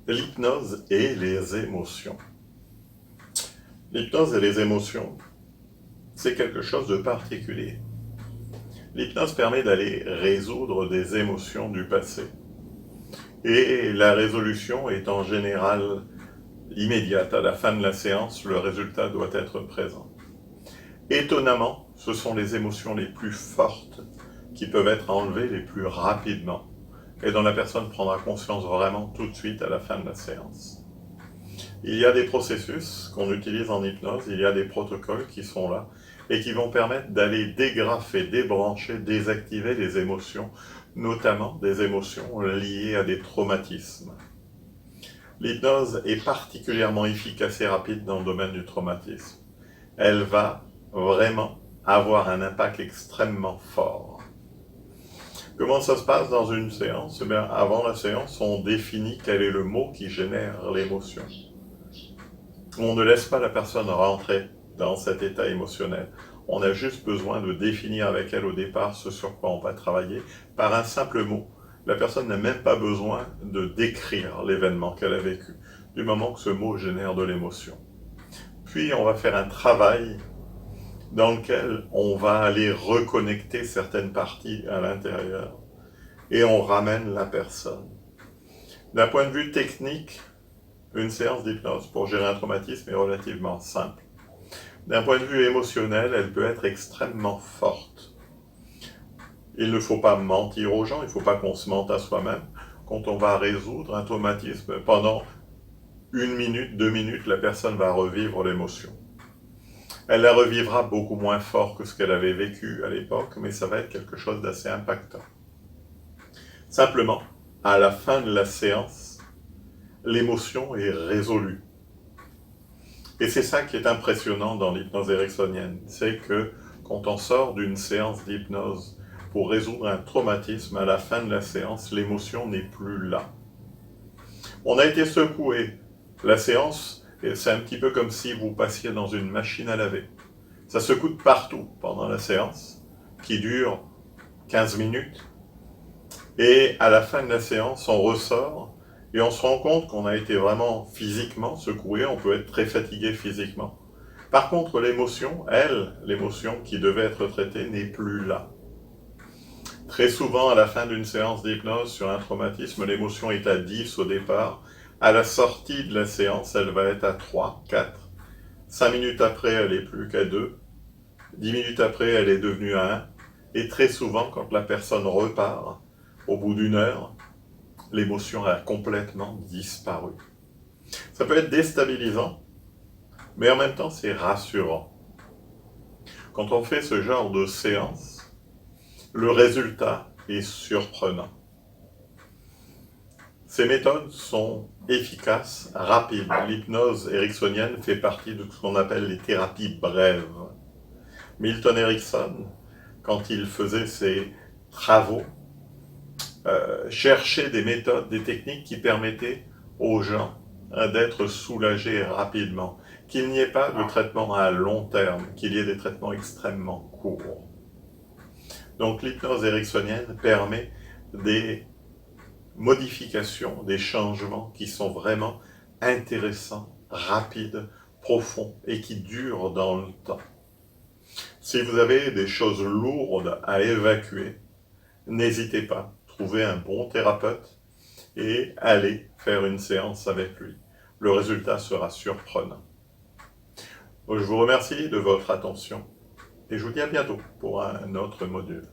L'hypnose et les émotions. L'hypnose et les émotions, c'est quelque chose de particulier. L'hypnose permet d'aller résoudre des émotions du passé. Et la résolution est en général immédiate. À la fin de la séance, le résultat doit être présent. Étonnamment, ce sont les émotions les plus fortes qui peuvent être enlevées les plus rapidement et dont la personne prendra conscience vraiment tout de suite à la fin de la séance. Il y a des processus qu'on utilise en hypnose, il y a des protocoles qui sont là et qui vont permettre d'aller dégrafer, débrancher, désactiver les émotions, notamment des émotions liées à des traumatismes. L'hypnose est particulièrement efficace et rapide dans le domaine du traumatisme. Elle va vraiment avoir un impact extrêmement fort. Comment ça se passe dans une séance? Eh bien, avant la séance, on définit quel est le mot qui génère l'émotion. On ne laisse pas la personne rentrer dans cet état émotionnel. On a juste besoin de définir avec elle au départ ce sur quoi on va travailler par un simple mot. La personne n'a même pas besoin de décrire l'événement qu'elle a vécu, du moment que ce mot génère de l'émotion. Puis on va faire un travail dans lequel on va aller reconnecter certaines parties à l'intérieur et on ramène la personne. D'un point de vue technique, une séance d'hypnose pour gérer un traumatisme est relativement simple. D'un point de vue émotionnel, elle peut être extrêmement forte. Il ne faut pas mentir aux gens, il ne faut pas qu'on se mente à soi-même. Quand on va résoudre un traumatisme, pendant 1 minute, 2 minutes, la personne va revivre l'émotion. Elle la revivra beaucoup moins fort que ce qu'elle avait vécu à l'époque, mais ça va être quelque chose d'assez impactant. Simplement, à la fin de la séance, l'émotion est résolue. Et c'est ça qui est impressionnant dans l'hypnose ericksonienne, c'est que quand on sort d'une séance d'hypnose pour résoudre un traumatisme, à la fin de la séance, l'émotion n'est plus là. On a été secoué. La séance, c'est un petit peu comme si vous passiez dans une machine à laver. Ça secoue de partout pendant la séance, qui dure 15 minutes. Et à la fin de la séance, on ressort et on se rend compte qu'on a été vraiment physiquement secoué, on peut être très fatigué physiquement. Par contre, l'émotion, elle, l'émotion qui devait être traitée, n'est plus là. Très souvent, à la fin d'une séance d'hypnose sur un traumatisme, l'émotion est à 10 au départ. À la sortie de la séance, elle va être à 3, 4. 5 minutes après, elle est plus qu'à 2. 10 minutes après, elle est devenue à 1. Et très souvent, quand la personne repart, au bout d'1 heure, l'émotion a complètement disparu. Ça peut être déstabilisant, mais en même temps, c'est rassurant. Quand on fait ce genre de séance, le résultat est surprenant. Ces méthodes sont efficaces, rapides. L'hypnose ericksonienne fait partie de ce qu'on appelle les thérapies brèves. Milton Erickson, quand il faisait ses travaux, cherchait des méthodes, des techniques qui permettaient aux gens d'être soulagés rapidement, qu'il n'y ait pas de traitement à long terme, qu'il y ait des traitements extrêmement courts. Donc l'hypnose ericksonienne permet des modifications, des changements qui sont vraiment intéressants, rapides, profonds et qui durent dans le temps. Si vous avez des choses lourdes à évacuer, n'hésitez pas, trouvez un bon thérapeute et allez faire une séance avec lui. Le résultat sera surprenant. Je vous remercie de votre attention et je vous dis à bientôt pour un autre module.